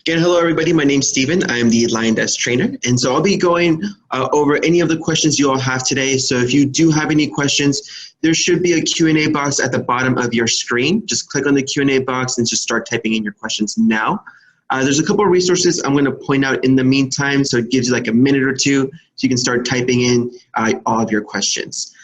Again, hello everybody, my name's Steven. I am the LionDesk trainer, and so I'll be going over any of the questions you all have today. So if you do have any questions, there should be a Q&A box at the bottom of your screen. Just click on the Q&A box and just start typing in your questions now. There's a couple of resources I'm going to point out in the meantime, so it gives you like a minute or two so you can start typing in all of your questions.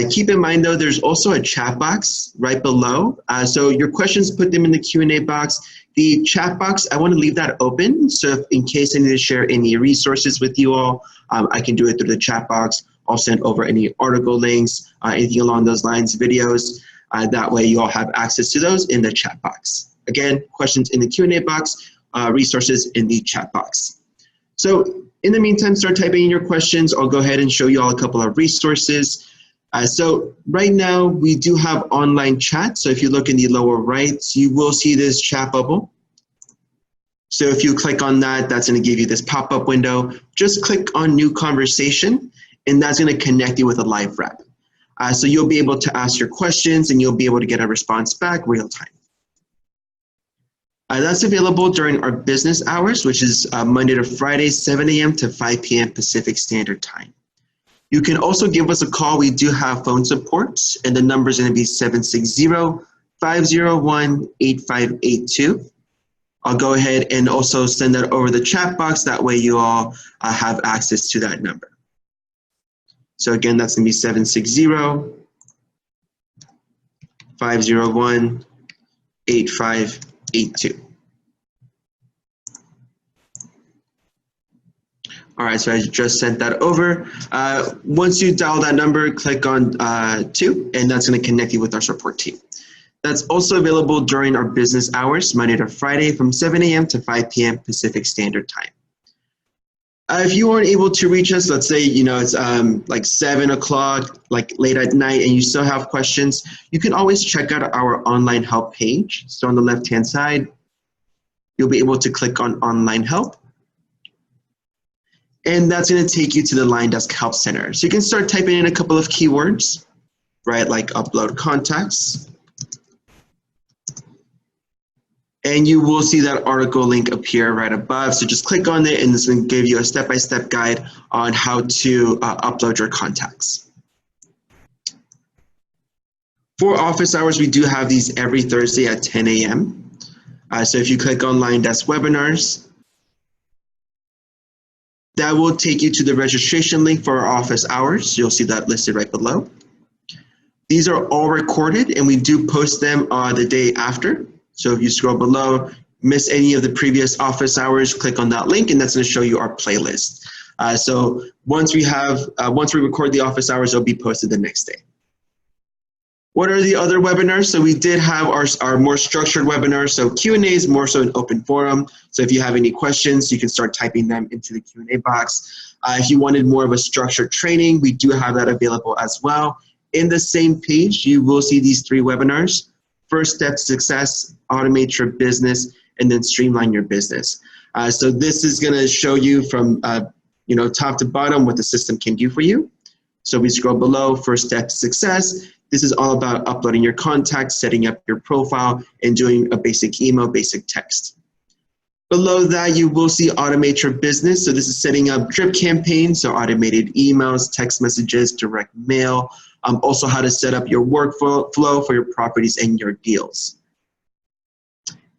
Keep in mind though, there's also a chat box right below. So your questions, put them in the Q&A box. The chat box, I want to leave that open. So if, in case I need to share any resources with you all, I can do it through the chat box. I'll send over any article links, anything along those lines, videos. That way you all have access to those in the chat box. Again, questions in the Q&A box, resources in the chat box. So in the meantime, start typing in your questions. I'll go ahead and show you all a couple of resources. So right now we do have online chat. So if you look in the lower right, you will see this chat bubble. So if you click on that, that's going to give you this pop-up window. Just click on new conversation, and that's going to connect you with a live rep. So you'll be able to ask your questions and you'll be able to get a response back real time. That's available during our business hours, which is Monday to Friday, 7 a.m. to 5 p.m. Pacific Standard Time. You can also give us a call. We do have phone support, and the number is going to be 760-501-8582. I'll go ahead and also send that over the chat box. That way you all have access to that number. So again, that's going to be 760-501-8582. All right, so I just sent that over. Once you dial that number, click on 2, and that's going to connect you with our support team. That's also available during our business hours, Monday to Friday, from 7 a.m. to 5 p.m. Pacific Standard Time. If you aren't able to reach us, let's say it's like 7 o'clock, like late at night, and you still have questions, you can always check out our online help page. So on the left-hand side, you'll be able to click on online help. And that's going to take you to the LionDesk Help Center. So you can start typing in a couple of keywords, right, like upload contacts. And you will see that article link appear right above. So just click on it, and it's going to give you a step-by-step guide on how to upload your contacts. For office hours, we do have these every Thursday at 10 a.m. So if you click on LionDesk webinars, that will take you to the registration link for our office hours. You'll see that listed right below. These are all recorded, and we do post them the day after. So if you scroll below, miss any of the previous office hours, click on that link, and that's going to show you our playlist. So once we record the office hours, they'll be posted the next day. What are the other webinars? So we did have our more structured webinars. So Q&A is more so an open forum. So if you have any questions, you can start typing them into the Q&A box. If you wanted more of a structured training, we do have that available as well. In the same page, you will see these 3 webinars: First Step to Success, Automate Your Business, and then Streamline Your Business. So this is going to show you from top to bottom what the system can do for you. So we scroll below, First Step to Success. This is all about uploading your contacts, setting up your profile, and doing a basic email, basic text. Below that, you will see Automate Your Business. So this is setting up drip campaigns, so automated emails, text messages, direct mail, also how to set up your workflow for your properties and your deals.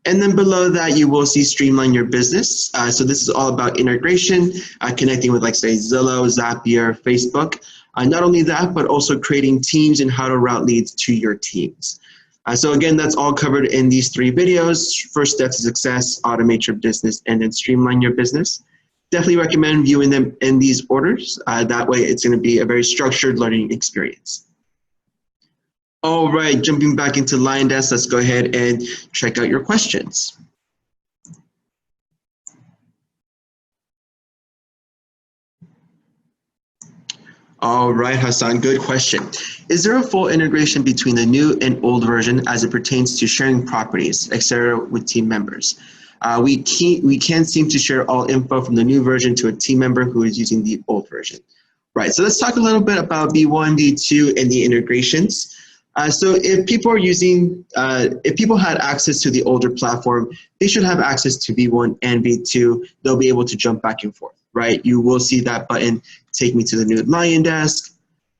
And then below that, you will see Streamline Your Business. So this is all about integration, connecting with, like, say, Zillow, Zapier, Facebook. Not only that, but also creating teams and how to route leads to your teams. So again, that's all covered in these 3 videos: First Step to Success, Automate Your Business, and then Streamline Your Business. Definitely recommend viewing them in these orders. That way it's going to be a very structured learning experience. All right, jumping back into LionDesk, let's go ahead and check out your questions. All right, Hassan, good question. Is there a full integration between the new and old version as it pertains to sharing properties, etc., with team members? We can't seem to share all info from the new version to a team member who is using the old version. Right, so let's talk a little bit about V1, V2, and the integrations. So if people are using, if people had access to the older platform, they should have access to V1 and V2. They'll be able to jump back and forth, right? You will see that button, take me to the new LionDesk.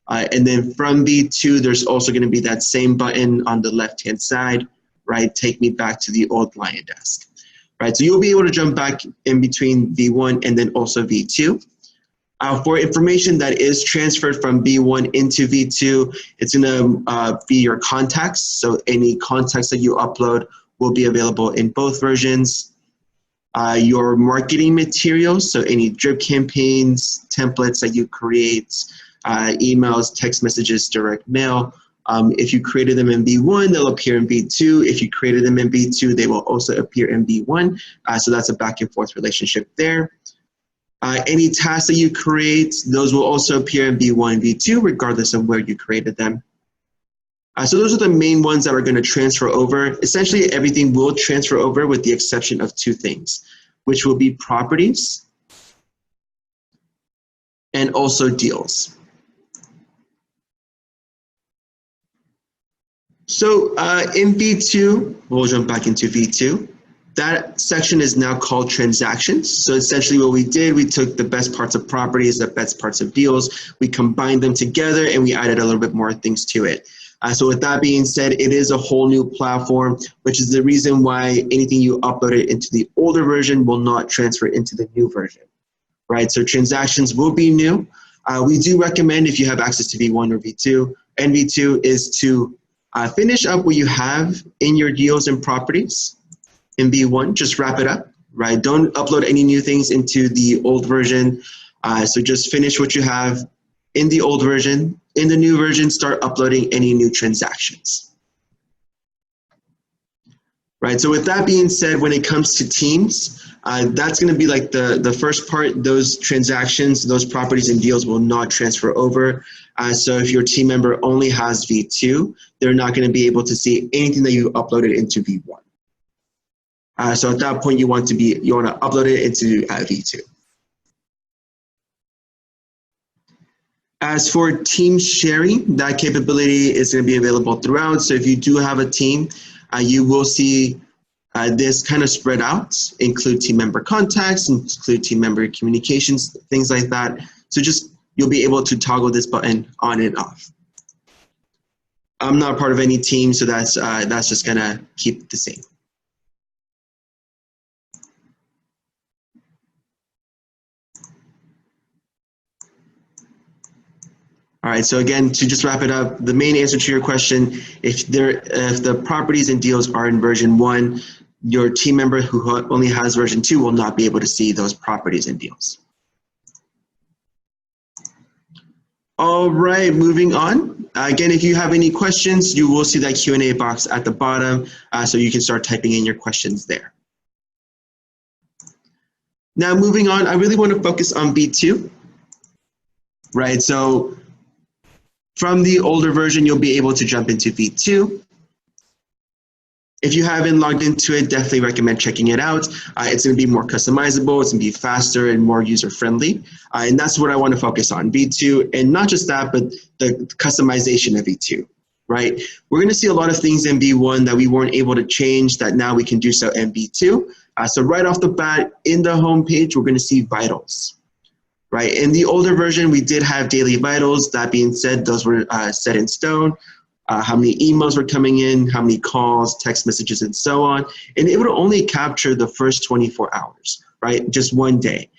And then from V2, there's also going to be that same button on the left-hand side, right? Take me back to the old LionDesk, right? So you'll be able to jump back in between V1 and then also V2. For information that is transferred from V1 into V2, it's going to be your contacts. So any contacts that you upload will be available in both versions. Your marketing materials, so any drip campaigns, templates that you create, emails, text messages, direct mail. If you created them in V1, they'll appear in V2. If you created them in V2, they will also appear in V1. So that's a back and forth relationship there. Any tasks that you create, those will also appear in V1 and V2, regardless of where you created them. So those are the main ones that are going to transfer over. Essentially, everything will transfer over with the exception of two things, which will be properties and also deals. So in V2, we'll jump back into V2. That section is now called transactions. So essentially what we did, we took the best parts of properties, the best parts of deals, we combined them together and we added a little bit more things to it. So with that being said, it is a whole new platform, which is the reason why anything you uploaded into the older version will not transfer into the new version, right? So transactions will be new. We do recommend if you have access to V1 or V2, and V2 is to finish up what you have in your deals and properties. In V1, just wrap it up, right? Don't upload any new things into the old version. So just finish what you have in the old version. In the new version, start uploading any new transactions. Right, so with that being said, when it comes to teams, that's gonna be like the first part. Those transactions, those properties and deals will not transfer over. So if your team member only has V2, they're not gonna be able to see anything that you uploaded into V1. So at that point, you want to upload it into V2. As for team sharing, that capability is going to be available throughout. So if you do have a team, you will see this kind of spread out, include team member contacts, include team member communications, things like that. So you'll be able to toggle this button on and off. I'm not part of any team, so that's just going to keep the same. All right, so again, to just wrap it up, the main answer to your question, if the properties and deals are in version 1, your team member who only has version 2 will not be able to see those properties and deals. All right, moving on. Again, if you have any questions, you will see that Q&A box at the bottom, so you can start typing in your questions there. Now, moving on, I really want to focus on V2, right? So from the older version, you'll be able to jump into V2. If you haven't logged into it, definitely recommend checking it out. It's going to be more customizable, it's going to be faster and more user-friendly. And that's what I want to focus on, V2. And not just that, but the customization of V2, right? We're going to see a lot of things in V1 that we weren't able to change that now we can do so in V2. So right off the bat, in the home page, we're going to see vitals. Right. In the older version, we did have daily vitals. That being said, those were set in stone. How many emails were coming in, how many calls, text messages, and so on. And it would only capture the first 24 hours, right? Just one day.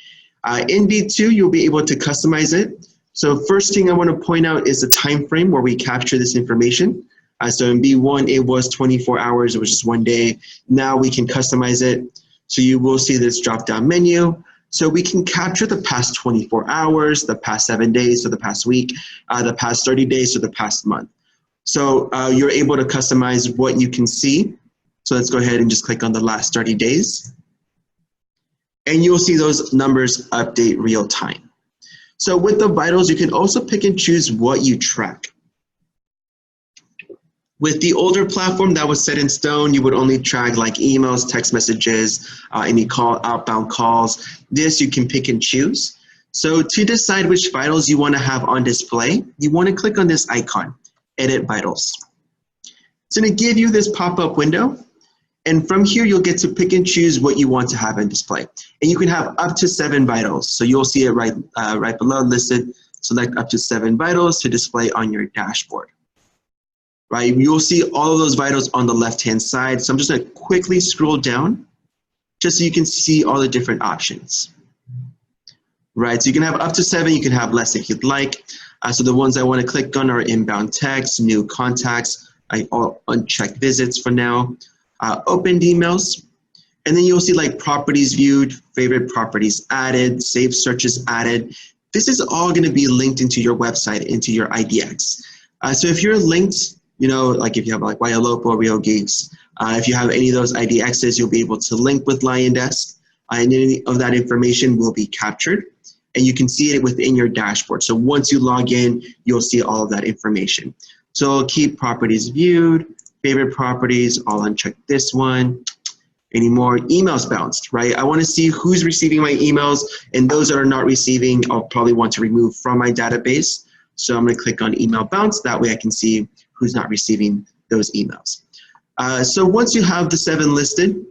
In V2, you'll be able to customize it. So first thing I want to point out is the time frame where we capture this information. So in V1, it was 24 hours. It was just one day. Now we can customize it. So you will see this drop-down menu. So we can capture the past 24 hours, the past 7 days, so the past week, the past 30 days, so the past month. So you're able to customize what you can see. So let's go ahead and just click on the last 30 days. And you'll see those numbers update real time. So with the vitals, you can also pick and choose what you track. With the older platform that was set in stone, you would only track like emails, text messages, any outbound calls. This you can pick and choose. So to decide which vitals you want to have on display, you want to click on this icon, Edit Vitals. It's going to give you this pop-up window. And from here, you'll get to pick and choose what you want to have in display. And you can have up to 7 vitals. So you'll see it right below listed. Select up to 7 vitals to display on your dashboard. Right, you'll see all of those vitals on the left-hand side. So I'm just going to quickly scroll down just so you can see all the different options. Right, so you can have up to 7, you can have less if you'd like. So the ones I want to click on are inbound text, new contacts, I'll uncheck visits for now, opened emails, and then you'll see like properties viewed, favorite properties added, saved searches added. This is all going to be linked into your website, into your IDX. So if you're linked, you know, like if you have like Yalopo, Rio Geeks, if you have any of those IDXs, you'll be able to link with LionDesk, and any of that information will be captured, and you can see it within your dashboard. So once you log in, you'll see all of that information. So I'll keep properties viewed, favorite properties, I'll uncheck this one. Any more emails bounced, right? I want to see who's receiving my emails, and those that are not receiving, I'll probably want to remove from my database. So I'm going to click on email bounce. That way I can see who's not receiving those emails. So once you have the 7 listed,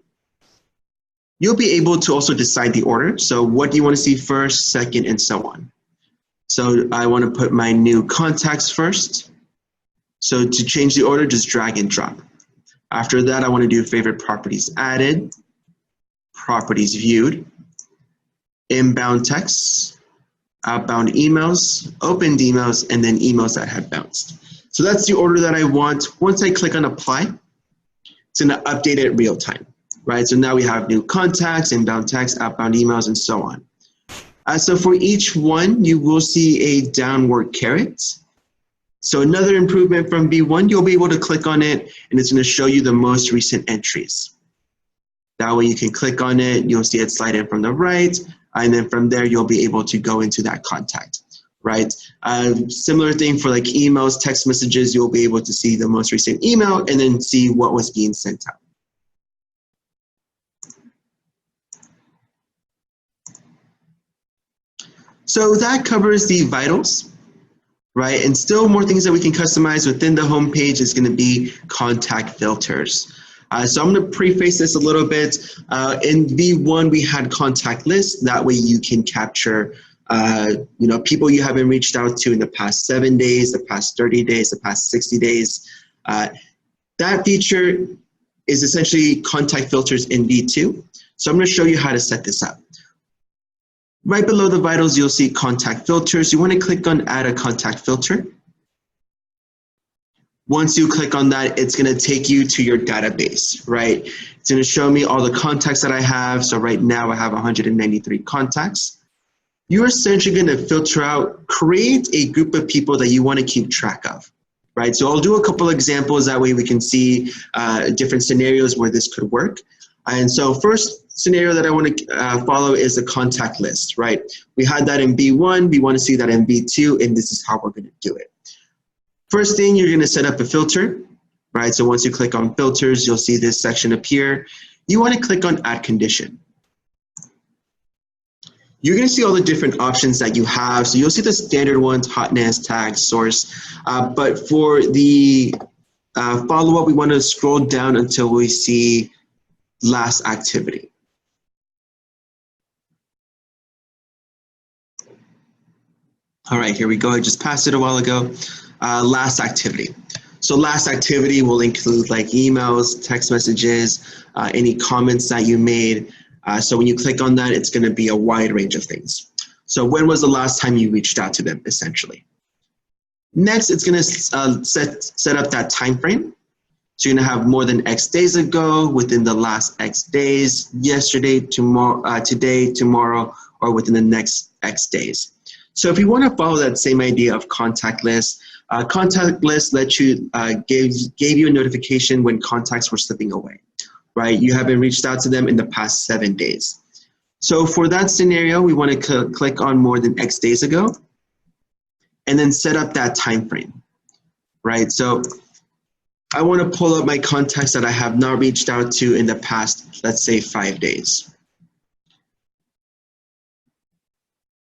you'll be able to also decide the order. So what do you want to see first, second, and so on. So I want to put my new contacts first. So to change the order, just drag and drop. After that, I want to do favorite properties added, properties viewed, inbound texts, outbound emails, opened emails, and then emails that have bounced. So that's the order that I want. Once I click on apply, it's going to update it real time, right? So now we have new contacts, inbound texts, outbound emails, and so on. So for each one, you will see a downward caret. So another improvement from V1, you'll be able to click on it, and it's going to show you the most recent entries. That way you can click on it, you'll see it slide in from the right, and then from there you'll be able to go into that contact, right? Similar thing for like emails, text messages, you'll be able to see the most recent email and then see what was being sent out. So that covers the vitals, right? And still more things that we can customize within the homepage is going to be contact filters. So I'm going to preface this a little bit. In V1, we had contact lists. That way you can capture people you haven't reached out to in the past 7 days, the past 30 days, the past 60 days. That feature is essentially contact filters in V2. So I'm going to show you how to set this up. Right below the vitals, you'll see contact filters. You want to click on add a contact filter. Once you click on that, it's going to take you to your database, right? It's going to show me all the contacts that I have. So right now I have 193 contacts. You're essentially going to filter out, create a group of people that you want to keep track of, right? So I'll do a couple examples. That way we can see different scenarios where this could work. And so first scenario that I want to follow is the contact list, right? We had that in B1, we want to see that in B2, and this is how we're going to do it. First thing, you're going to set up a filter, right? So once you click on filters, you'll see this section appear. You want to click on add condition. You're going to see all the different options that you have. So you'll see the standard ones, hotness, tag, source. But for the follow-up, we want to scroll down until we see last activity. All right, here we go. I just passed it a while ago. Last activity. So last activity will include like emails, text messages, any comments that you made. So when you click on that, it's going to be a wide range of things. So when was the last time you reached out to them, essentially? Next, it's going to set up that time frame. So you're going to have more than X days ago, within the last X days, yesterday, tomorrow, today, tomorrow, or within the next X days. So if you want to follow that same idea of contact list lets you gave you a notification when contacts were slipping away, right? You haven't reached out to them in the past 7 days. So for that scenario, we want to click on more than X days ago, and then set up that time frame, right? So I want to pull up my contacts that I have not reached out to in the past, let's say 5 days.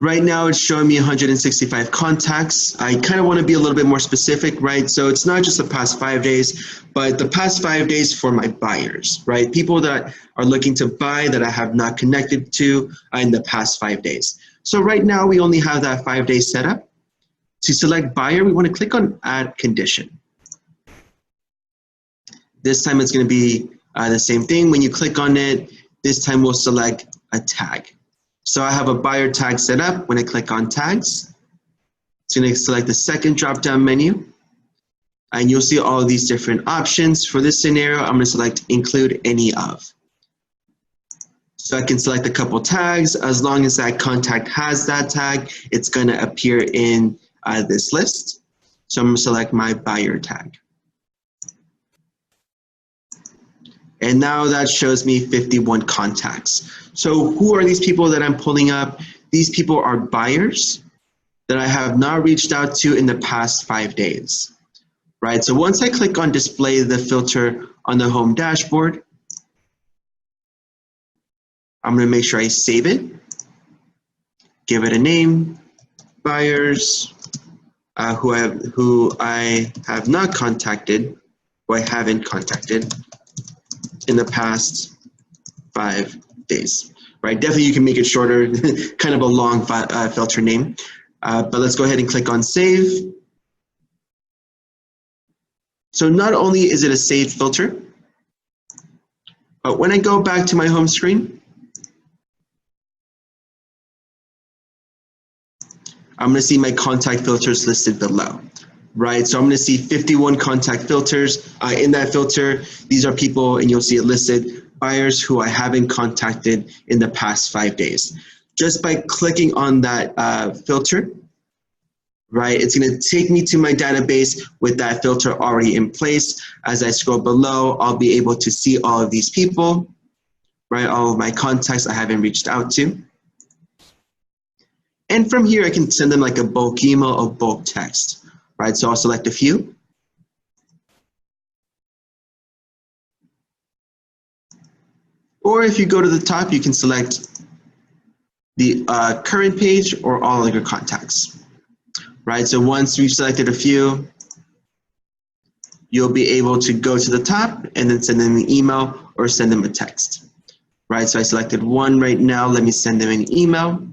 Right now it's showing me 165 contacts. I kind of want to be a little bit more specific, right? So it's not just the past 5 days, but the past 5 days for my buyers, right? People that are looking to buy that I have not connected to in the past 5 days. So right now we only have that 5 days set up. To select buyer, we want to click on add condition. This time it's going to be the same thing. When you click on it, this time we'll select a tag. So I have a buyer tag set up. When I click on tags, it's going to select the second drop-down menu. And you'll see all of these different options. For this scenario, I'm going to select include any of. So I can select a couple tags. As long as that contact has that tag, it's going to appear in this list. So I'm going to select my buyer tag. And now that shows me 51 contacts. So who are these people that I'm pulling up? These people are buyers that I have not reached out to in the past 5 days, right? So once I click on display the filter on the home dashboard, I'm going to make sure I save it, give it a name, buyers who I have not contacted, who I haven't contacted in the past 5 days, right? Definitely you can make it shorter, kind of a long filter name. But let's go ahead and click on save. So not only is it a saved filter, but when I go back to my home screen, I'm going to see my contact filters listed below, right? So I'm going to see 51 contact filters. In that filter, these are people, and you'll see it listed, buyers who I haven't contacted in the past 5 days. Just by clicking on that filter, right, it's going to take me to my database with that filter already in place. As I scroll below, I'll be able to see all of these people, right, all of my contacts I haven't reached out to. And from here, I can send them like a bulk email or bulk text, right? So I'll select a few. Or if you go to the top, you can select the current page or all of your contacts, right? So once we've selected a few, you'll be able to go to the top and then send them an email or send them a text, right? So I selected one right now. Let me send them an email.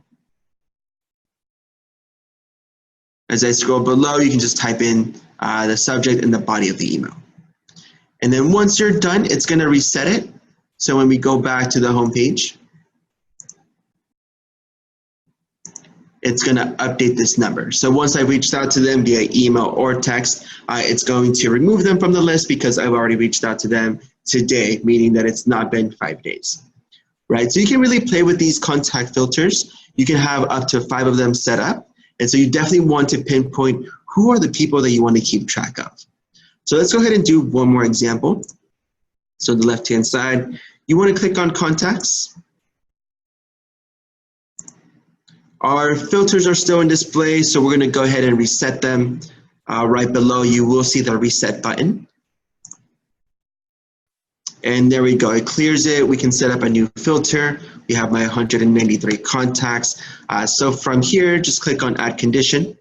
As I scroll below, you can just type in the subject and the body of the email. And then once you're done, it's going to reset it. So when we go back to the home page, it's going to update this number. So once I've reached out to them via email or text, it's going to remove them from the list because I've already reached out to them today, meaning that it's not been 5 days, right? So you can really play with these contact filters. You can have up to 5 of them set up. And so you definitely want to pinpoint who are the people that you want to keep track of. So let's go ahead and do one more example. So on the left-hand side, you want to click on contacts. Our filters are still in display, so we're going to go ahead and reset them. Right below, you will see the reset button. And there we go, it clears it. We can set up a new filter. We have my 193 contacts. So from here, just click on add condition.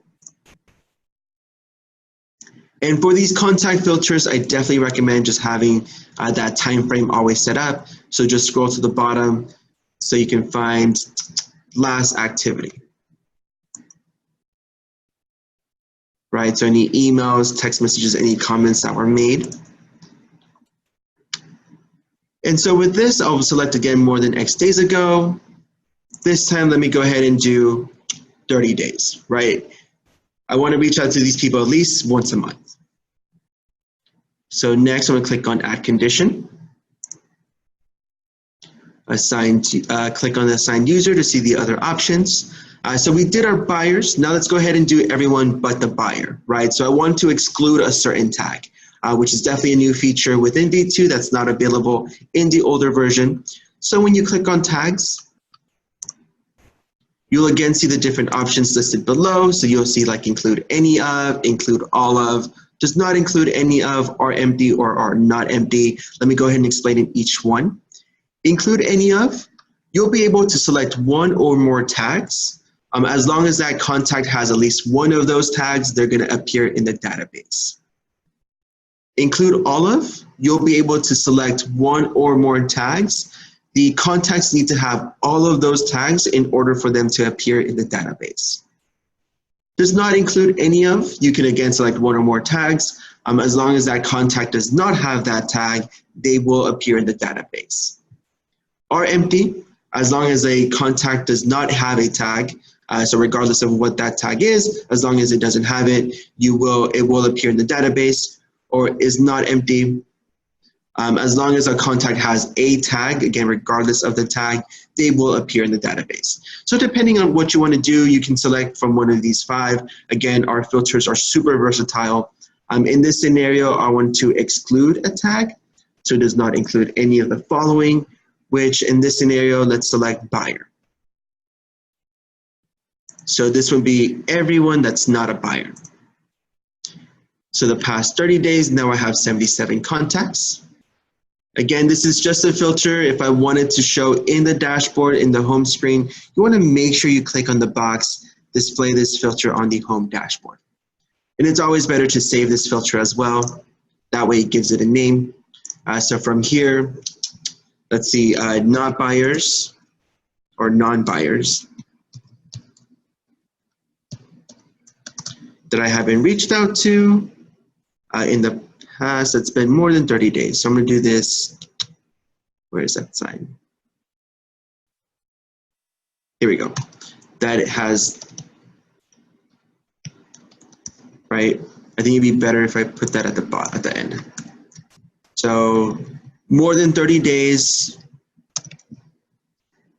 And for these contact filters, I definitely recommend just having that time frame always set up. So just scroll to the bottom so you can find last activity. Right, so any emails, text messages, any comments that were made. And so with this, I'll select again more than X days ago. This time, let me go ahead and do 30 days, right? I want to reach out to these people at least once a month. So next, I'm going to click on add condition. Click on the assigned user to see the other options. So we did our buyers. Now let's go ahead and do everyone but the buyer, right? So I want to exclude a certain tag, which is definitely a new feature within V2 that's not available in the older version. So when you click on tags, you'll again see the different options listed below. So you'll see like include any of, include all of, does not include any of, are empty or are not empty. Let me go ahead and explain in each one. Include any of, you'll be able to select one or more tags As long as that contact has at least one of those tags, they're going to appear in the database. Include all of, you'll be able to select one or more tags. The contacts need to have all of those tags in order for them to appear in the database. Does not include any of, you can again select one or more tags. As long as that contact does not have that tag, they will appear in the database. Are empty, as long as a contact does not have a tag, so regardless of what that tag is, as long as it doesn't have it, it will appear in the database. Or is not empty, as long as a contact has a tag, again, regardless of the tag, they will appear in the database. So depending on what you want to do, you can select from one of these 5. Again, our filters are super versatile. In this scenario, I want to exclude a tag, so it does not include any of the following, which in this scenario, let's select buyer. So this would be everyone that's not a buyer. So the past 30 days, now I have 77 contacts. Again, this is just a filter. If I wanted to show in the dashboard, in the home screen, you want to make sure you click on the box, display this filter on the home dashboard. And it's always better to save this filter as well. That way it gives it a name. So from here, let's see, not buyers or non-buyers that I haven't reached out to in the past. It's been more than 30 days. So I'm going to do this. Where is that sign? Here we go. That it has, right? I think it'd be better if I put that at the end. So more than 30 days,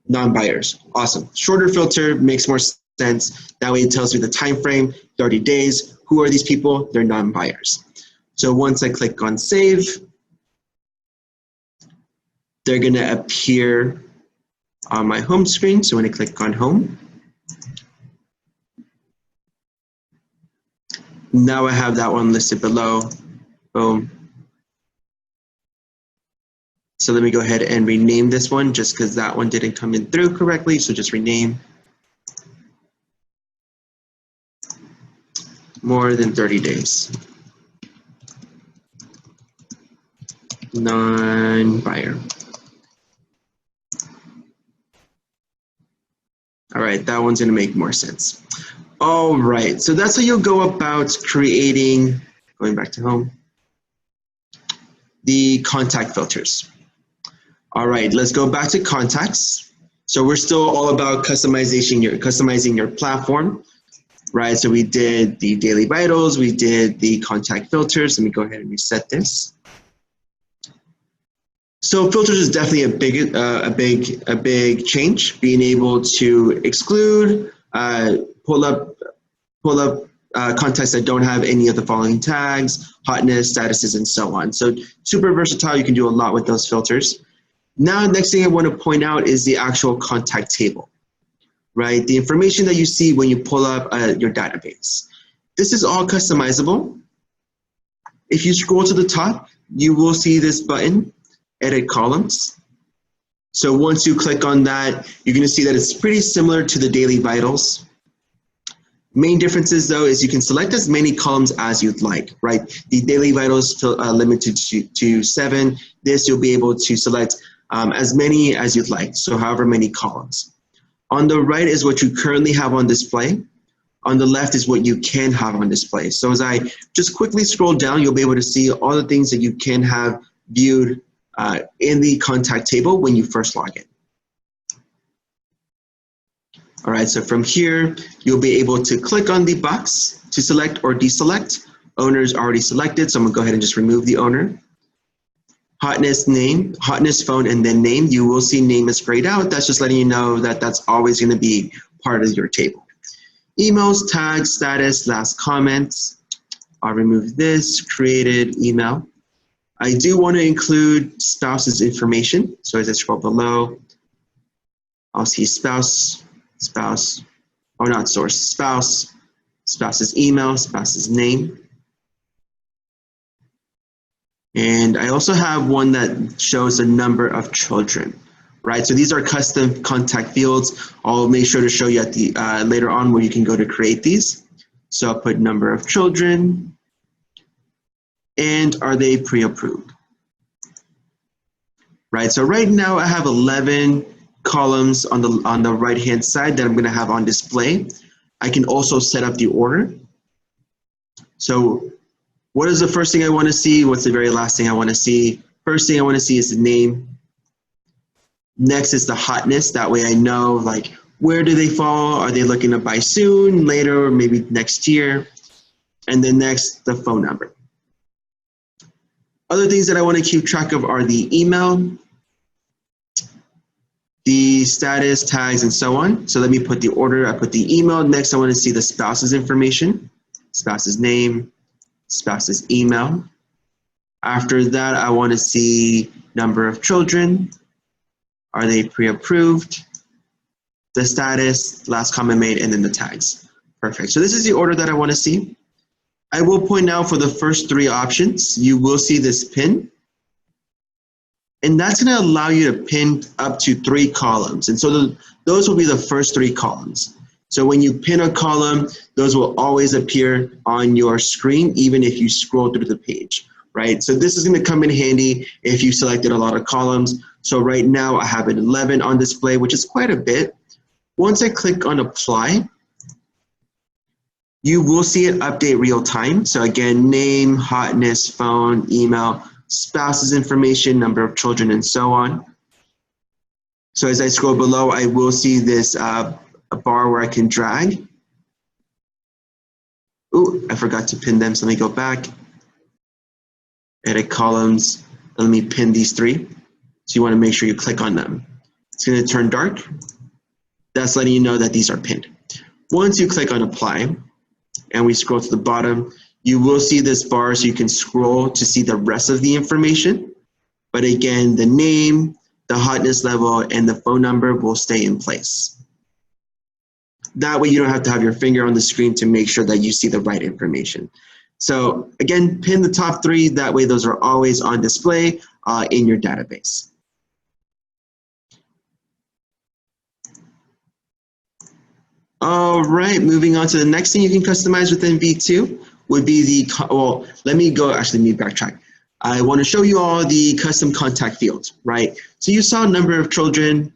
non-buyers. Awesome. Shorter filter makes more sense. That way it tells you the time frame, 30 days. Who are these people? They're non-buyers. So once I click on save, they're going to appear on my home screen. So when I click on home, now I have that one listed below. Boom. So let me go ahead and rename this one just because that one didn't come in through correctly. So just rename. More than 30 days. Non-buyer. All right, that one's gonna make more sense. All right, so that's how you'll go about creating, going back to home, the contact filters. All right, let's go back to contacts. So we're still all about customizing your platform, right? So we did the daily vitals, we did the contact filters. Let me go ahead and reset this. So filters is definitely a big change. Being able to exclude, pull up contacts that don't have any of the following tags, hotness, statuses, and so on. So super versatile. You can do a lot with those filters. Now, next thing I want to point out is the actual contact table, right? The information that you see when you pull up your database. This is all customizable. If you scroll to the top, you will see this button, Edit Columns. So once you click on that, you're going to see that it's pretty similar to the daily vitals. Main differences though is you can select as many columns as you'd like, right? The daily vitals limited to 7. This you'll be able to select as many as you'd like, so however many columns. On the right is what you currently have on display. On the left is what you can have on display. So as I just quickly scroll down, you'll be able to see all the things that you can have viewed in the contact table when you first log in. All right, so from here, you'll be able to click on the box to select or deselect. Owner's already selected, so I'm gonna go ahead and just remove the owner. Hotness name, hotness phone, and then name. You will see name is grayed out. That's just letting you know that that's always gonna be part of your table. Emails, tags, status, last comments. I'll remove this, created email. I do want to include spouse's information. So as I scroll below, I'll see spouse, or not source, spouse's email, spouse's name. And I also have one that shows the number of children. right? So these are custom contact fields. I'll make sure to show you at the later on where you can go to create these. So I'll put number of children, and are they pre-approved, right? So right now I have 11 columns on the right-hand side that I'm gonna have on display. I can also set up the order. So what is the first thing I wanna see? What's the very last thing I wanna see? First thing I wanna see is the name. Next is the hotness. That way I know, like, where do they fall? Are they looking to buy soon, later, or maybe next year? And then next, the phone number. Other things that I want to keep track of are the email, the status, tags, and so on. So let me put the order. I put the email. Next, I want to see the spouse's information, spouse's name, spouse's email. After that, I want to see number of children. Are they pre-approved? The status, last comment made, and then the tags. Perfect. So this is the order that I want to see. I will point out for the first three options, you will see this pin. And that's going to allow you to pin up to 3 columns. And so those will be the first 3 columns. So when you pin a column, those will always appear on your screen, even if you scroll through the page, right? So this is going to come in handy if you selected a lot of columns. So right now I have an 11 on display, which is quite a bit. Once I click on apply, you will see it update real time. So again, name, hotness, phone, email, spouse's information, number of children, and so on. So as I scroll below, I will see this a bar where I can drag. Ooh, I forgot to pin them, so let me go back. Edit columns, let me pin these 3. So you want to make sure you click on them. It's going to turn dark. That's letting you know that these are pinned. Once you click on apply, and we scroll to the bottom, you will see this bar so you can scroll to see the rest of the information. But again, the name, the hotness level, and the phone number will stay in place. That way you don't have to have your finger on the screen to make sure that you see the right information. So again, pin the top 3, that way those are always on display in your database. All right, moving on to the next thing you can customize within V2 would be the, well, let me backtrack. I want to show you all the custom contact fields, right? So you saw number of children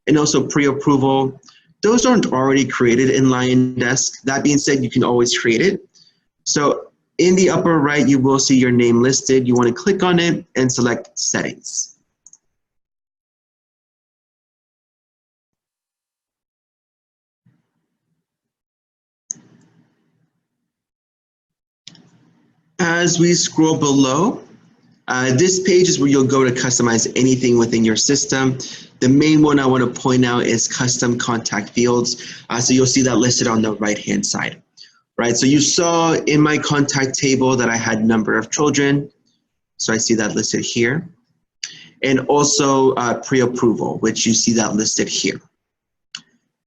and also pre-approval. Those aren't already created in LionDesk. That being said, you can always create it. So in the upper right, you will see your name listed. You want to click on it and select settings. As we scroll below, this page is where you'll go to customize anything within your system. The main one I want to point out is custom contact fields. So you'll see that listed on the right-hand side, right? So you saw in my contact table that I had number of children. So I see that listed here. And also pre-approval, which you see that listed here.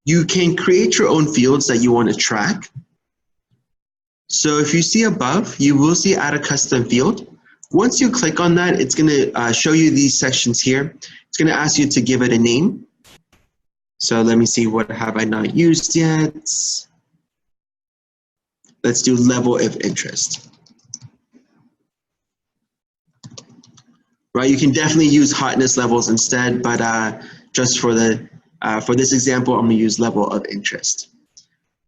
You can create your own fields that you want to track. So if you see above, you will see add a custom field. Once you click on that, it's going to show you these sections here. It's going to ask you to give it a name. So let me see, what have I not used yet? Let's do level of interest. Right, you can definitely use hotness levels instead, but just for this example, I'm going to use level of interest.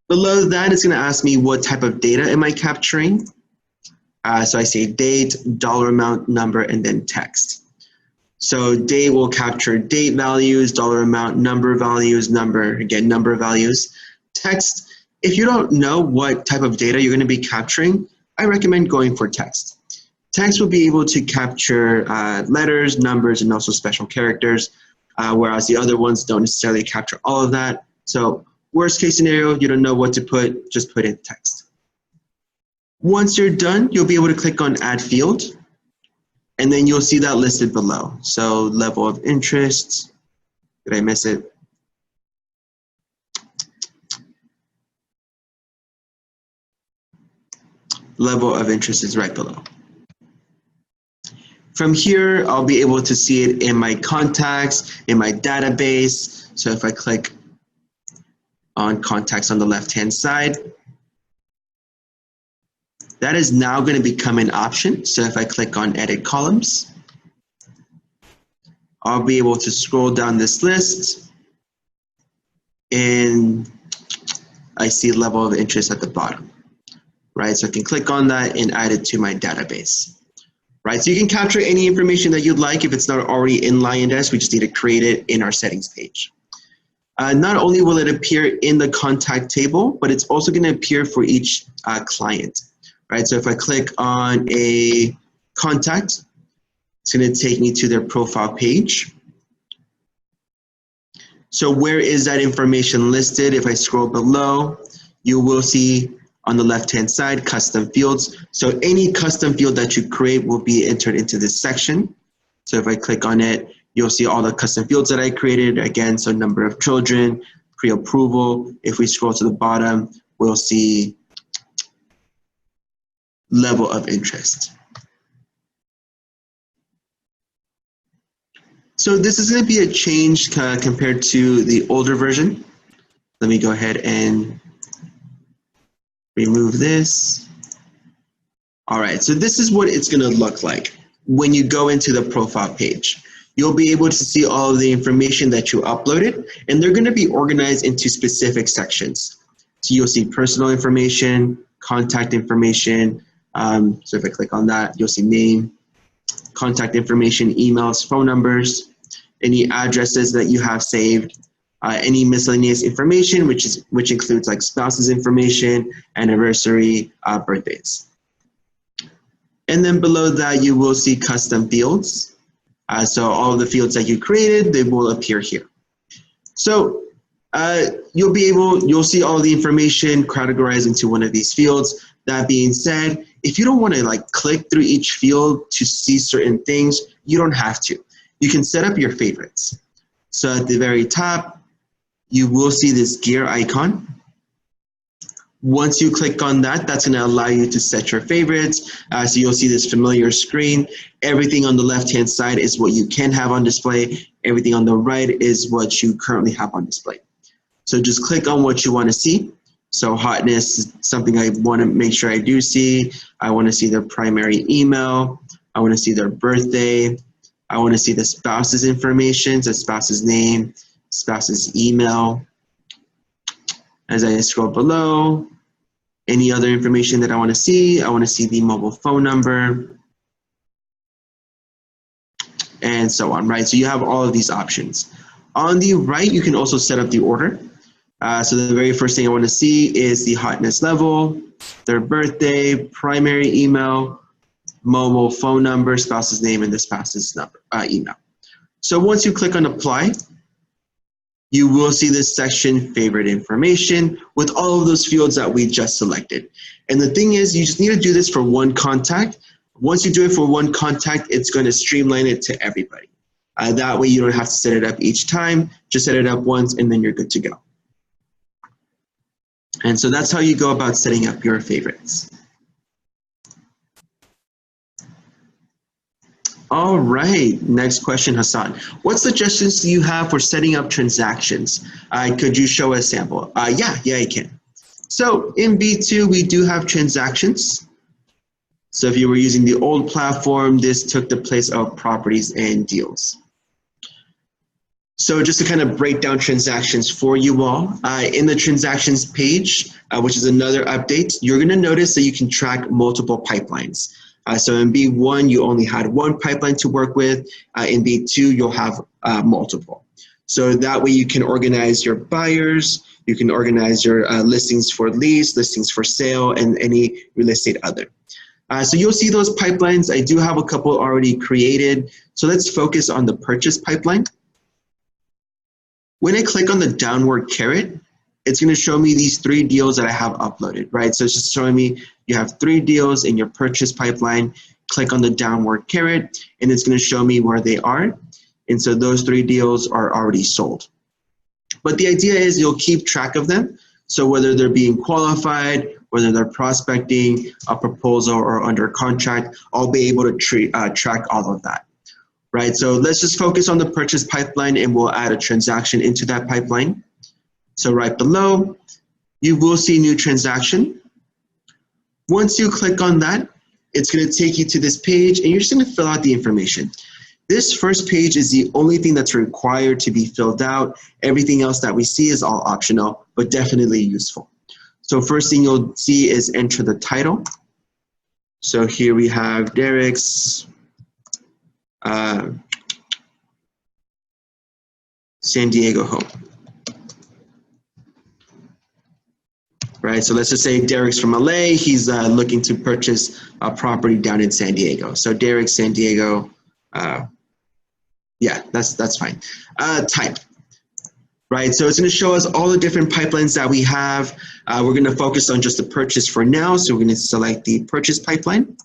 Below that, it's going to ask me what type of data am I capturing. So I say date, dollar amount, number, and then text. So date will capture date values, dollar amount, number values, number, again, number values. Text, if you don't know what type of data you're going to be capturing, I recommend going for text. Text will be able to capture letters, numbers, and also special characters, whereas the other ones don't necessarily capture all of that. So worst case scenario, you don't know what to put, just put in text. Once you're done, you'll be able to click on Add Field, and then you'll see that listed below. So level of interest, did I miss it? Level of interest is right below. From here, I'll be able to see it in my contacts, in my database. So if I click on contacts on the left-hand side, that is now going to become an option. So if I click on edit columns, I'll be able to scroll down this list and I see level of interest at the bottom, right? So I can click on that and add it to my database, right? So you can capture any information that you'd like if it's not already in LionDesk. We just need to create it in our settings page. Not only will it appear in the contact table, but it's also going to appear for each client, right? So if I click on a contact, it's going to take me to their profile page. So where is that information listed? If I scroll below, you will see on the left-hand side, custom fields. So any custom field that you create will be entered into this section. So if I click on it, you'll see all the custom fields that I created. Again, so number of children, pre-approval. If we scroll to the bottom, we'll see level of interest. So this is going to be a change compared to the older version. Let me go ahead and remove this. All right, so this is what it's going to look like when you go into the profile page. You'll be able to see all of the information that you uploaded, and they're going to be organized into specific sections. So you'll see personal information, contact information. So if I click on that, you'll see name, contact information, emails, phone numbers, any addresses that you have saved, any miscellaneous information, which includes like spouse's information, anniversary, birthdays. And then below that, you will see custom fields. So all of the fields that you created, they will appear here. So you'll see all the information categorized into one of these fields. That being said, if you don't want to like click through each field to see certain things, you don't have to. You can set up your favorites. So at the very top, you will see this gear icon. Once you click on that, that's going to allow you to set your favorites. So you'll see this familiar screen. Everything on the left-hand side is what you can have on display. Everything on the right is what you currently have on display. So just click on what you want to see. So hotness is something I want to make sure I do see. I want to see their primary email. I want to see their birthday. I want to see the spouse's information, so spouse's name, spouse's email. As I scroll below, any other information that I want to see the mobile phone number, and so on, right? So you have all of these options. On the right, you can also set up the order. So the very first thing I want to see is the hotness level, their birthday, primary email, mobile phone number, spouse's name, and the spouse's number, email. So once you click on apply, you will see this section, favorite information, with all of those fields that we just selected. And the thing is, you just need to do this for one contact. Once you do it for one contact, it's going to streamline it to everybody. That way you don't have to set it up each time. Just set it up once and then you're good to go. And so that's how you go about setting up your favorites. All right, next question, Hassan. What suggestions do you have for setting up transactions? Could you show a sample? Yeah, I can. So in V2, we do have transactions. So if you were using the old platform, this took the place of properties and deals. So just to kind of break down transactions for you all, in the transactions page, which is another update, you're going to notice that you can track multiple pipelines. So in B1, you only had one pipeline to work with. In B2, you'll have multiple. So that way you can organize your buyers, you can organize your listings for lease, listings for sale, and any real estate other. So you'll see those pipelines. I do have a couple already created. So let's focus on the purchase pipeline. When I click on the downward caret, it's going to show me these 3 deals that I have uploaded, right? So it's just showing me you have 3 deals in your purchase pipeline. Click on the downward caret, and it's going to show me where they are. And so those 3 deals are already sold. But the idea is you'll keep track of them. So whether they're being qualified, whether they're prospecting, a proposal, or under contract. I'll be able to track all of that, right? So let's just focus on the purchase pipeline, and we'll add a transaction into that pipeline. So right below, you will see new transaction. Once you click on that, it's going to take you to this page, and you're just going to fill out the information. This first page is the only thing that's required to be filled out. Everything else that we see is all optional, but definitely useful. So first thing you'll see is enter the title. So here we have Derek's San Diego home. Right, so let's just say Derek's from LA. He's looking to purchase a property down in San Diego. So Derek, San Diego, yeah, that's fine. Type, right? So it's going to show us all the different pipelines that we have. We're going to focus on just the purchase for now. So we're going to select the purchase pipeline.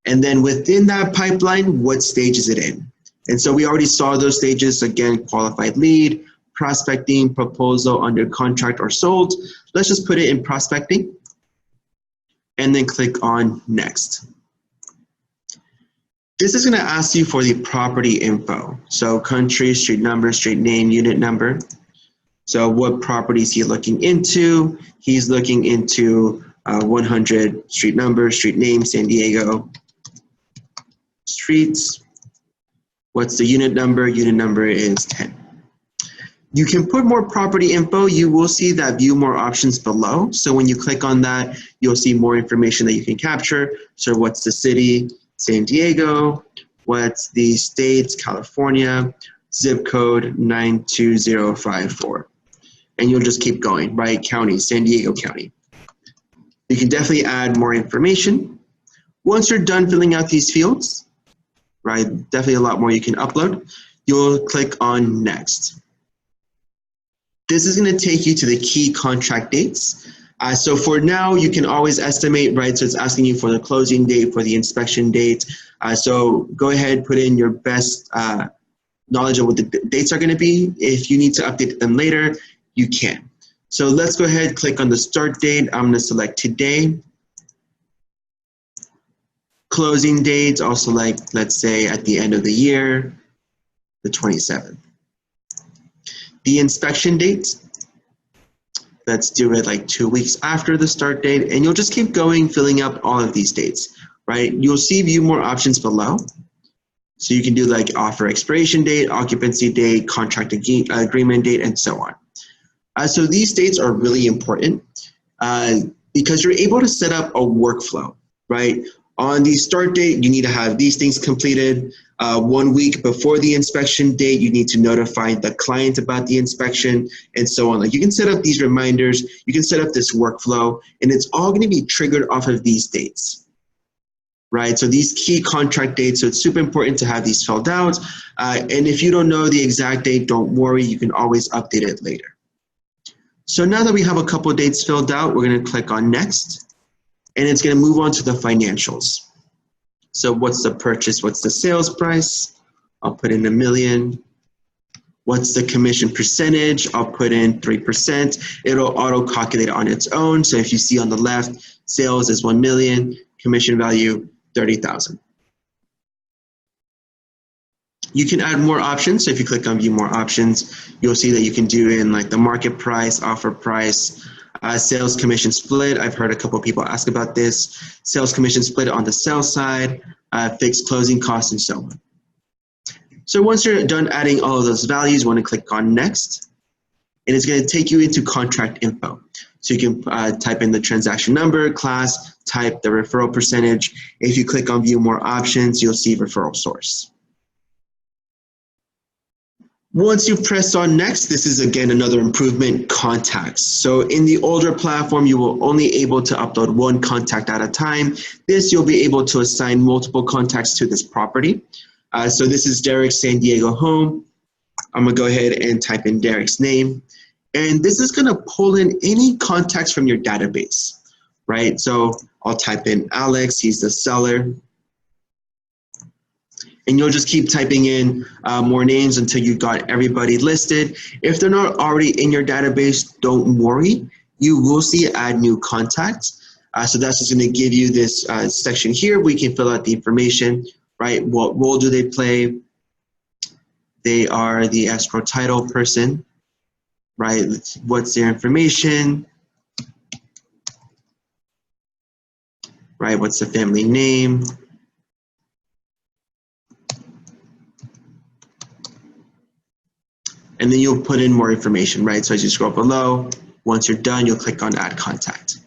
And then within that pipeline, what stage is it in? And so we already saw those stages. Again, qualified lead, prospecting, proposal, under contract, or sold. Let's just put it in prospecting and then click on next. This is going to ask you for the property info. So country, street number, street name, unit number. So what property is he looking into? He's looking into 100 street number, street name, San Diego. Streets. What's the unit number? Unit number is 10. You can put more property info. You will see that view more options below. So when you click on that, you'll see more information that you can capture. So what's the city? San Diego. What's the state? California. Zip code 92054. And you'll just keep going, right? County, San Diego County. You can definitely add more information. Once you're done filling out these fields, right, definitely a lot more you can upload, you'll click on next. This is going to take you to the key contract dates. So for now, you can always estimate, right? So it's asking you for the closing date, for the inspection date. So go ahead, put in your best knowledge of what the dates are going to be. If you need to update them later, you can. So let's go ahead, click on the start date. I'm going to select today. Closing date, I'll select, let's say, at the end of the year, the 27th. The inspection date, let's do it like 2 weeks after the start date, and you'll just keep going, filling up all of these dates, right? You'll see view more options below. So you can do like offer expiration date, occupancy date, contract agreement date, and so on. So these dates are really important because you're able to set up a workflow, right? On the start date, you need to have these things completed. 1 week before the inspection date, you need to notify the client about the inspection, and so on. Like, you can set up these reminders, you can set up this workflow, and it's all going to be triggered off of these dates, right? So these key contract dates, so it's super important to have these filled out. And if you don't know the exact date, don't worry, you can always update it later. So now that we have a couple of dates filled out, we're going to click on next, and it's going to move on to the financials. So what's the purchase? What's the sales price? I'll put in $1 million. What's the commission percentage? I'll put in 3%. It'll auto-calculate on its own. So if you see on the left, sales is 1 million, commission value 30,000. You can add more options. So if you click on view more options, you'll see that you can do in like the market price, offer price, sales commission split. I've heard a couple of people ask about this. Sales commission split on the sales side, fixed closing costs, and so on. So once you're done adding all of those values, you want to click on next, and it's going to take you into contract info. So you can type in the transaction number, class, type the referral percentage. If you click on view more options, you'll see referral source. Once you've pressed on next, this is again another improvement, contacts. So in the older platform, you will only able to upload one contact at a time. This, you'll be able to assign multiple contacts to this property. So this is Derek's San Diego home. I'm gonna go ahead and type in Derek's name. And this is gonna pull in any contacts from your database, right? So I'll type in Alex, he's the seller. And you'll just keep typing in more names until you've got everybody listed. If they're not already in your database, don't worry. you will see add new contact. So that's just going to give you this section here. We can fill out the information, right? What role do they play? They are the escrow title person, right? What's their information, right? What's the family name? And then you'll put in more information, right? So as you scroll below, once you're done, you'll click on add contact.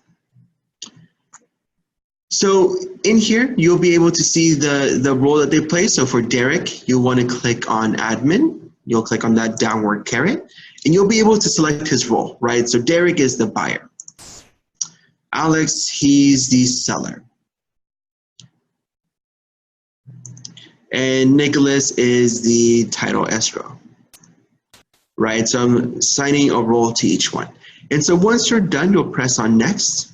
So in here, you'll be able to see the role that they play. So for Derek, you'll want to click on admin. You'll click on that downward caret, and you'll be able to select his role, right? So Derek is the buyer. Alex, he's the seller. And Nicholas is the title escrow, right? So I'm assigning a role to each one. And so once you're done, you'll press on next.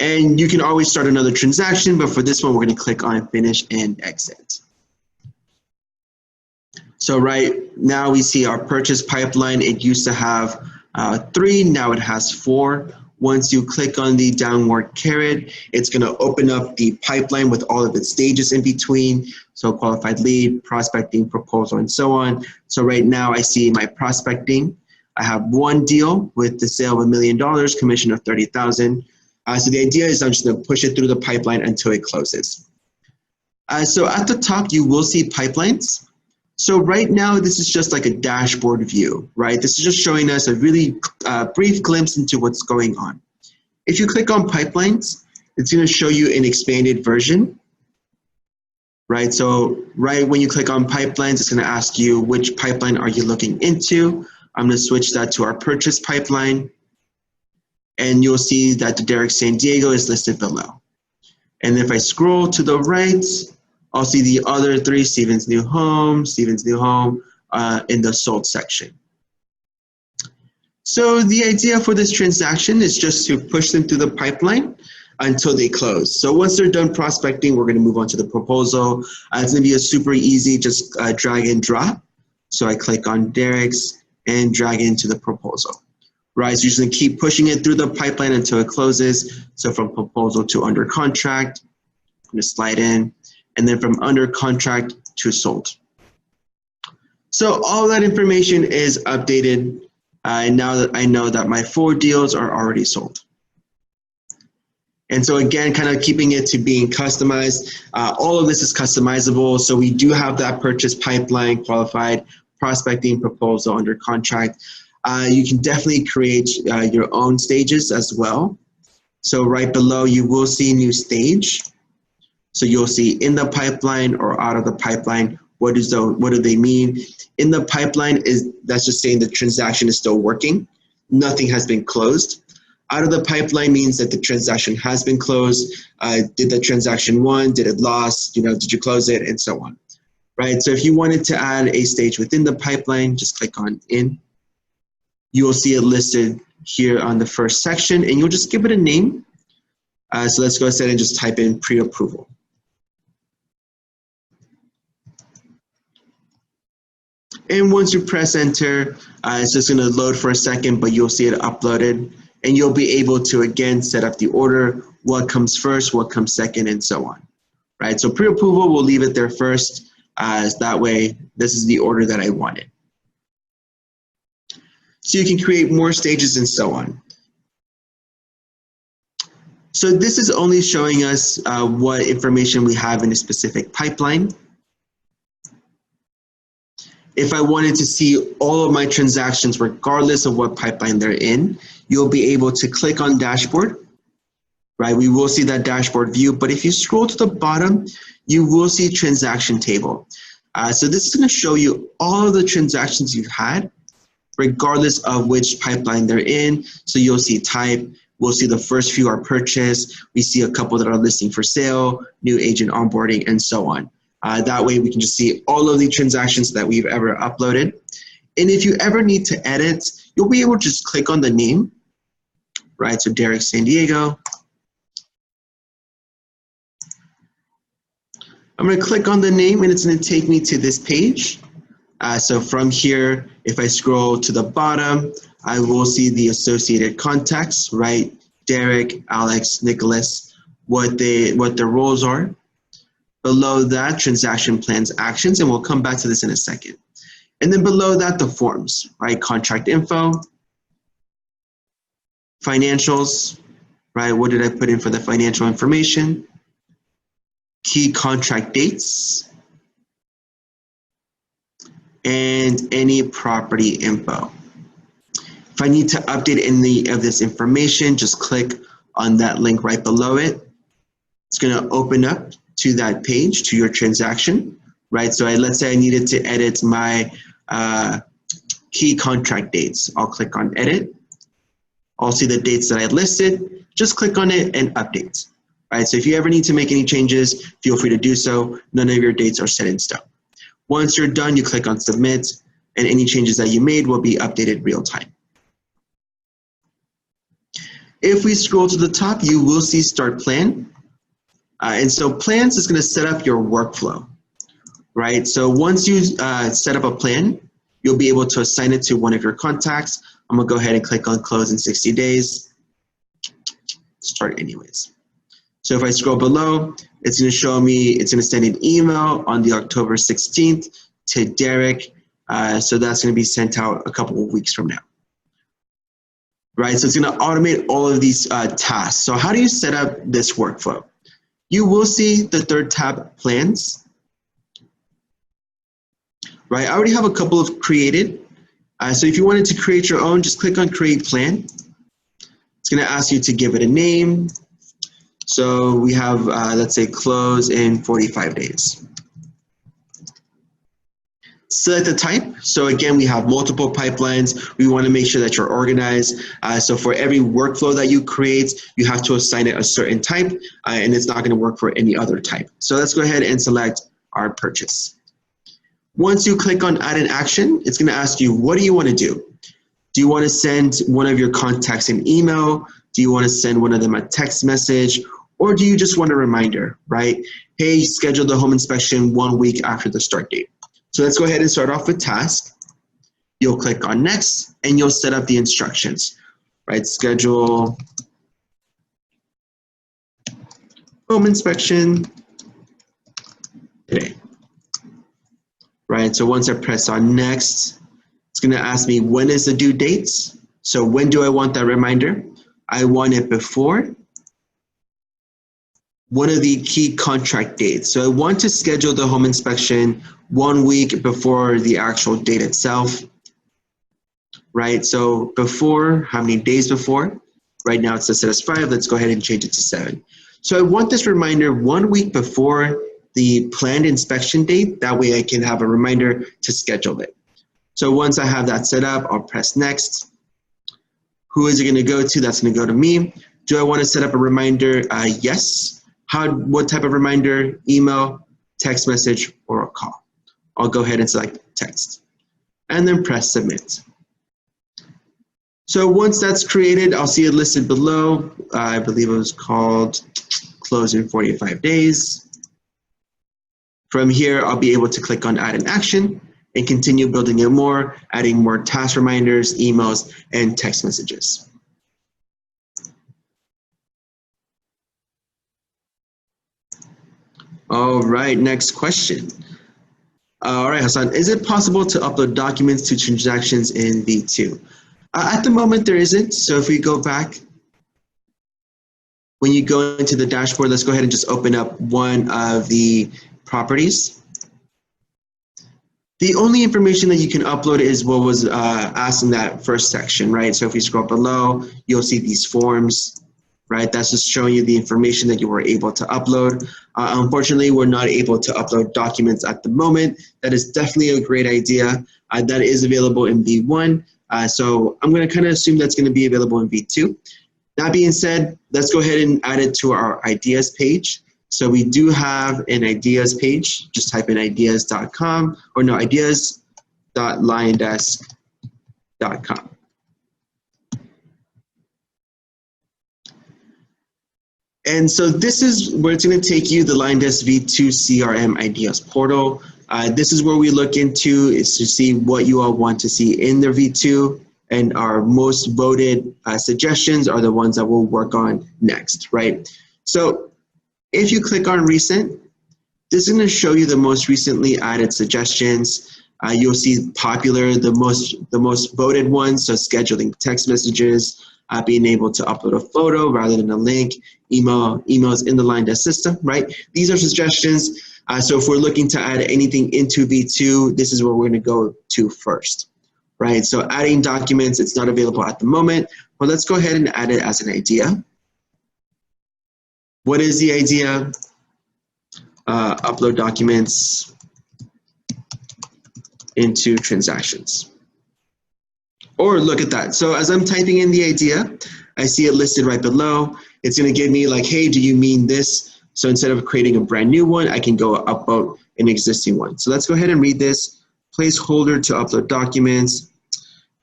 And you can always start another transaction, but for this one, we're going to click on finish and exit. So right now we see our purchase pipeline. It used to have 3, now it has 4. Once you click on the downward caret, it's going to open up the pipeline with all of its stages in between. So qualified lead, prospecting, proposal, and so on. So right now I see my prospecting. I have 1 deal with the sale of $1 million, commission of $30,000. So the idea is I'm just going to push it through the pipeline until it closes. So at the top, you will see pipelines. So right now, this is just like a dashboard view, right? This is just showing us a really brief glimpse into what's going on. If you click on pipelines, it's going to show you an expanded version, right? So right when you click on pipelines, it's going to ask you which pipeline are you looking into. I'm going to switch that to our purchase pipeline. And you'll see that the Derek San Diego is listed below. And if I scroll to the right, I'll see the other 3, Stephen's New Home, in the sold section. So the idea for this transaction is just to push them through the pipeline until they close. So once they're done prospecting, we're going to move on to the proposal. It's going to be a super easy, just drag and drop. So I click on Derek's and drag into the proposal. Right, so you're just going to keep pushing it through the pipeline until it closes. So from proposal to under contract, I'm going to slide in, and then from under contract to sold. So all that information is updated, and now that I know that my 4 deals are already sold. And so again, kind of keeping it to being customized. All of this is customizable. So we do have that purchase pipeline, qualified, prospecting, proposal, under contract. You can definitely create your own stages as well. So right below, you will see new stage. So you'll see in the pipeline or out of the pipeline. What do they mean? In the pipeline that's just saying the transaction is still working. Nothing has been closed. Out of the pipeline means that the transaction has been closed. Did the transaction won? Did it lost? Did you close it? And so on. Right. So if you wanted to add a stage within the pipeline, just click on in. You will see it listed here on the first section, and you'll just give it a name. So let's go ahead and just type in pre-approval. And once you press enter, it's just going to load for a second, but you'll see it uploaded, and you'll be able to, again, set up the order, what comes first, what comes second, and so on. Right? So pre-approval, we'll leave it there first. That way, this is the order that I wanted. So you can create more stages and so on. So this is only showing us what information we have in a specific pipeline. If I wanted to see all of my transactions, regardless of what pipeline they're in, you'll be able to click on dashboard, right? We will see that dashboard view, but if you scroll to the bottom, you will see transaction table. So this is going to show you all of the transactions you've had, regardless of which pipeline they're in. So you'll see type, we'll see the first few are purchase, we see a couple that are listing for sale, new agent onboarding, and so on. That way we can just see all of the transactions that we've ever uploaded. And if you ever need to edit, you'll be able to just click on the name, right? So Derek San Diego. I'm going to click on the name, and it's going to take me to this page. So from here, if I scroll to the bottom, I will see the associated contacts, right? Derek, Alex, Nicholas, what their roles are. Below that, transaction plans actions, and we'll come back to this in a second. And then below that, the forms, right? Contract info, financials, right? What did I put in for the financial information? Key contract dates, and any property info. If I need to update any of this information, just click on that link right below it. It's going to open up to that page, to your transaction, right? So let's say I needed to edit my key contract dates. I'll click on edit. I'll see the dates that I listed. Just click on it and update. Right? So if you ever need to make any changes, feel free to do so. None of your dates are set in stone. Once you're done, you click on submit, and any changes that you made will be updated real time. If we scroll to the top, you will see start plan. And so plans is going to set up your workflow, right? So once you set up a plan, you'll be able to assign it to one of your contacts. I'm going to go ahead and click on close in 60 days. Start anyways. So if I scroll below, it's going to show me, it's going to send an email on the October 16th to Derek. So that's going to be sent out a couple of weeks from now. Right, so it's going to automate all of these tasks. So how do you set up this workflow? You will see the third tab, plans. Right, I already have a couple of created. So if you wanted to create your own, just click on create plan. It's going to ask you to give it a name. So we have, let's say, close in 45 days. Select the type. So again, we have multiple pipelines. We want to make sure that you're organized. So for every workflow that you create, you have to assign it a certain type, and it's not going to work for any other type. So let's go ahead and select our purchase. Once you click on add an action, it's going to ask you, what do you want to do? Do you want to send one of your contacts an email? Do you want to send one of them a text message? Or do you just want a reminder, right? Hey, schedule the home inspection 1 week after the start date. So let's go ahead and start off with task. You'll click on next and you'll set up the instructions, right? Schedule home inspection today, right? So once I press on next, it's gonna ask me when is the due date? So when do I want that reminder? I want it before one of the key contract dates. So I want to schedule the home inspection 1 week before the actual date itself, right? So before, how many days before? Right now it's set as 5, let's go ahead and change it to 7. So I want this reminder 1 week before the planned inspection date, that way I can have a reminder to schedule it. So once I have that set up, I'll press next. Who is it gonna go to? That's gonna go to me. Do I wanna set up a reminder? Yes. What type of reminder? Email, text message, or a call? I'll go ahead and select text and then press submit. So once that's created, I'll see it listed below. I believe it was called close in 45 days. From here, I'll be able to click on add an action and continue building it more, adding more task reminders, emails, and text messages. All right, next question. All right, Hassan, is it possible to upload documents to transactions in V2? At the moment, there isn't. So if we go back, when you go into the dashboard, let's go ahead and just open up one of the properties. The only information that you can upload is what was asked in that first section, right? So if you scroll below, you'll see these forms. Right, that's just showing you the information that you were able to upload. Unfortunately, we're not able to upload documents at the moment. That is definitely a great idea. That is available in V1. So I'm going to kind of assume that's going to be available in V2. That being said, let's go ahead and add it to our ideas page. So we do have an ideas page. Just type in ideas.com or no, ideas.liondesk.com. And so this is where it's going to take you, the LionDesk V2 CRM Ideas portal. This is where we look into is to see what you all want to see in the V2. and our most voted suggestions are the ones that we'll work on next, right? So if you click on recent, this is going to show you the most recently added suggestions. You'll see popular, the most voted ones, so scheduling text messages, being able to upload a photo rather than a link, emails in the LionDesk system, right? These are suggestions. So if we're looking to add anything into V2, this is where we're going to go to first, right? So adding documents, it's not available at the moment, but let's go ahead and add it as an idea. What is the idea? Upload documents into transactions. Or look at that. So as I'm typing in the idea, I see it listed right below. It's going to give me like, hey, do you mean this? So instead of creating a brand new one, I can go upload an existing one. So let's go ahead and read this. Placeholder to upload documents.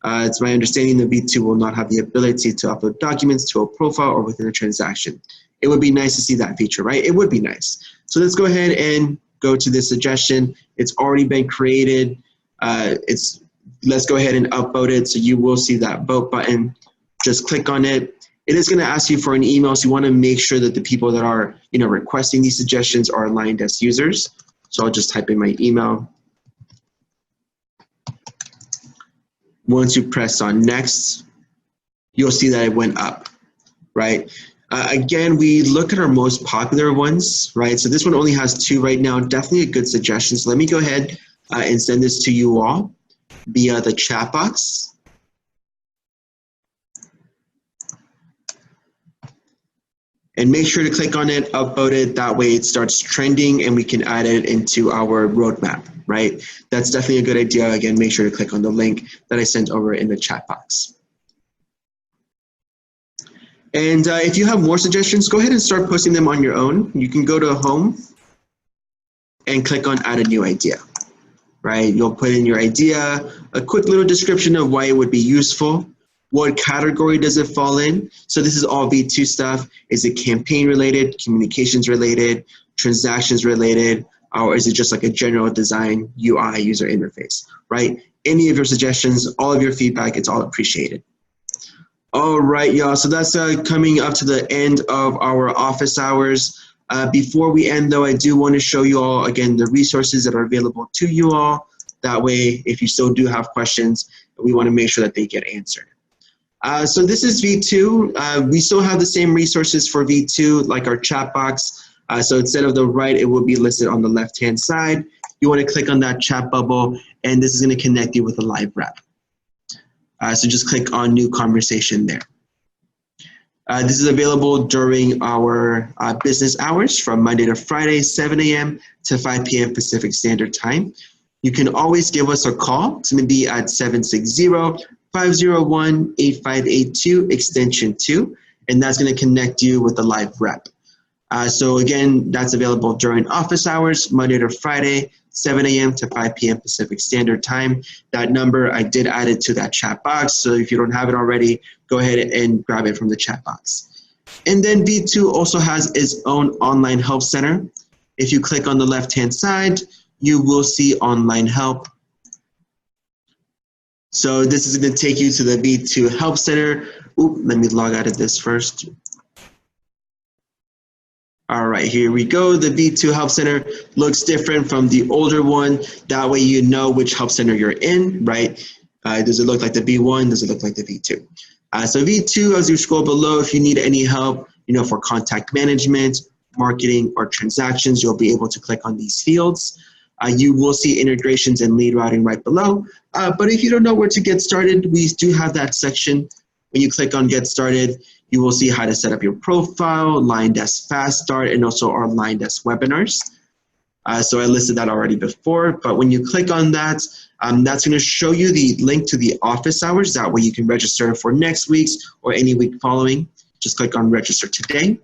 It's my understanding that V2 will not have the ability to upload documents to a profile or within a transaction. It would be nice to see that feature, right? It would be nice. So let's go ahead and go to this suggestion. It's already been created. Let's go ahead and upvote it. So you will see that vote button. Just click on it. It is going to ask you for an email. So you want to make sure that the people that are requesting these suggestions are LionDesk users. So I'll just type in my email. Once you press on next, you'll see that it went up, right? Again, we look at our most popular ones, right? So this one only has 2 right now. Definitely a good suggestion. So let me go ahead and send this to you all via the chat box. And make sure to click on it, upvote it. That way it starts trending and we can add it into our roadmap, right? That's definitely a good idea. Again, make sure to click on the link that I sent over in the chat box. And if you have more suggestions, go ahead and start posting them on your own. You can go to home and click on add a new idea, right? You'll put in your idea, a quick little description of why it would be useful. What category does it fall in? So this is all V2 stuff. Is it campaign related, communications related, transactions related, or is it just like a general design UI user interface, right? Any of your suggestions, all of your feedback, it's all appreciated. All right, y'all, so that's coming up to the end of our office hours. Before we end though, I do want to show you all, again, the resources that are available to you all. That way, if you still do have questions, we want to make sure that they get answered. So this is V2. We still have the same resources for V2, like our chat box. So instead of the right, it will be listed on the left-hand side. You want to click on that chat bubble, and this is going to connect you with a live rep. So just click on new conversation there. This is available during our business hours from Monday to Friday, 7 a.m. to 5 p.m. Pacific Standard Time. You can always give us a call. It's going to be at 760-501-8582, extension 2, and that's going to connect you with a live rep. So again, that's available during office hours, Monday to Friday, 7 a.m. to 5 p.m. Pacific Standard Time. That number, I did add it to that chat box, so if you don't have it already, go ahead and grab it from the chat box. And then V2 also has its own online help center. If you click on the left-hand side, you will see online help. So this is going to take you to the V2 Help Center. Oop, let me log out of this first. All right, here we go. The V2 Help Center looks different from the older one. That way you know which Help Center you're in, right? Does it look like the V1? Does it look like the V2? So V2, as you scroll below, if you need any help, for contact management, marketing, or transactions, you'll be able to click on these fields. You will see integrations and lead routing right below. But if you don't know where to get started, we do have that section. When you click on Get Started, you will see how to set up your profile, LionDesk Fast Start, and also our LionDesk webinars. So I listed that already before, but when you click on that, that's going to show you the link to the office hours. That way you can register for next week's or any week following. Just click on Register Today.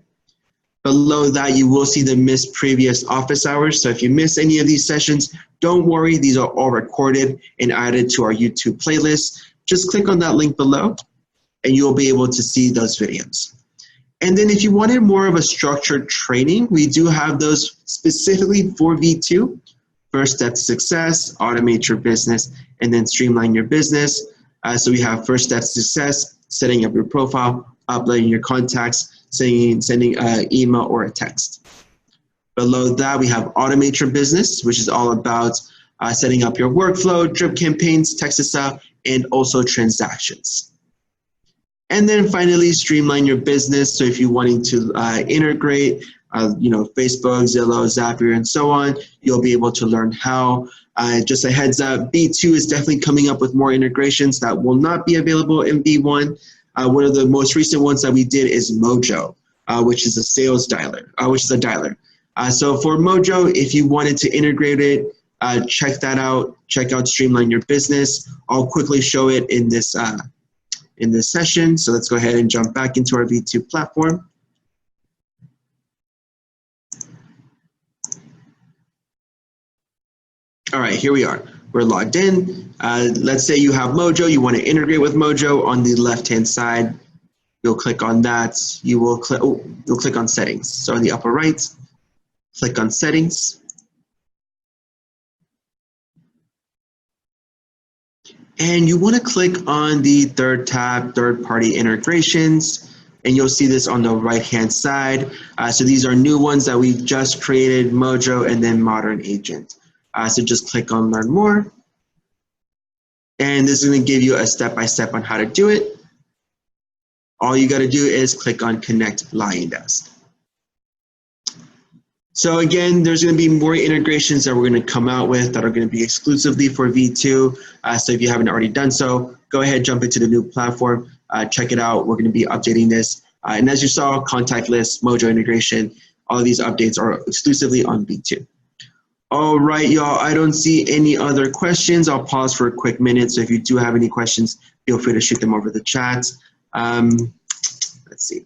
Below that, you will see the missed previous office hours. So if you miss any of these sessions, don't worry. These are all recorded and added to our YouTube playlist. Just click on that link below, and you'll be able to see those videos. And then if you wanted more of a structured training, we do have those specifically for V2. First Step to Success, Automate Your Business, and then Streamline Your Business. So we have first step success, setting up your profile, uploading your contacts, sending an email or a text. Below that, we have automate your business, which is all about setting up your workflow, drip campaigns, text to sell, and also transactions. And then finally, streamline your business. So if you're wanting to integrate, Facebook, Zillow, Zapier, and so on, you'll be able to learn how. Just a heads up, B2 is definitely coming up with more integrations that will not be available in B1. One of the most recent ones that we did is Mojo, which is a sales dialer, so for Mojo, if you wanted to integrate it, check that out. Check out Streamline Your Business. I'll quickly show it in this session. So let's go ahead and jump back into our V2 platform. All right, here we are. We're logged in. Let's say you have Mojo. You want to integrate with Mojo. On the left-hand side, you'll click on that. You'll click on Settings. So in the upper right, click on Settings. And you want to click on the third tab, third-party integrations, and you'll see this on the right-hand side. So these are new ones that we just created, Mojo and then Modern Agent. So just click on Learn More. And this is going to give you a step-by-step on how to do it. All you got to do is click on Connect LionDesk. So again, there's going to be more integrations that we're going to come out with that are going to be exclusively for V2. So if you haven't already done so, go ahead, jump into the new platform, check it out. We're going to be updating this. And as you saw, contact list, Mojo integration, all of these updates are exclusively on V2. All right, y'all, I don't see any other questions. I'll pause for a quick minute. So if you do have any questions, feel free to shoot them over the chat. Let's see.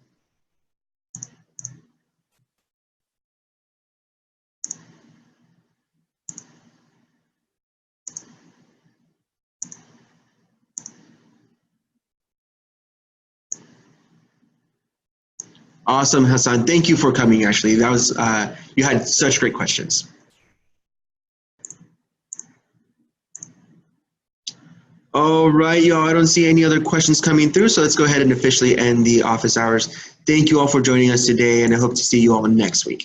Awesome, Hassan. Thank you for coming, actually. That was, you had such great questions. All right, y'all, I don't see any other questions coming through, so let's go ahead and officially end the office hours. Thank you all for joining us today, and I hope to see you all next week.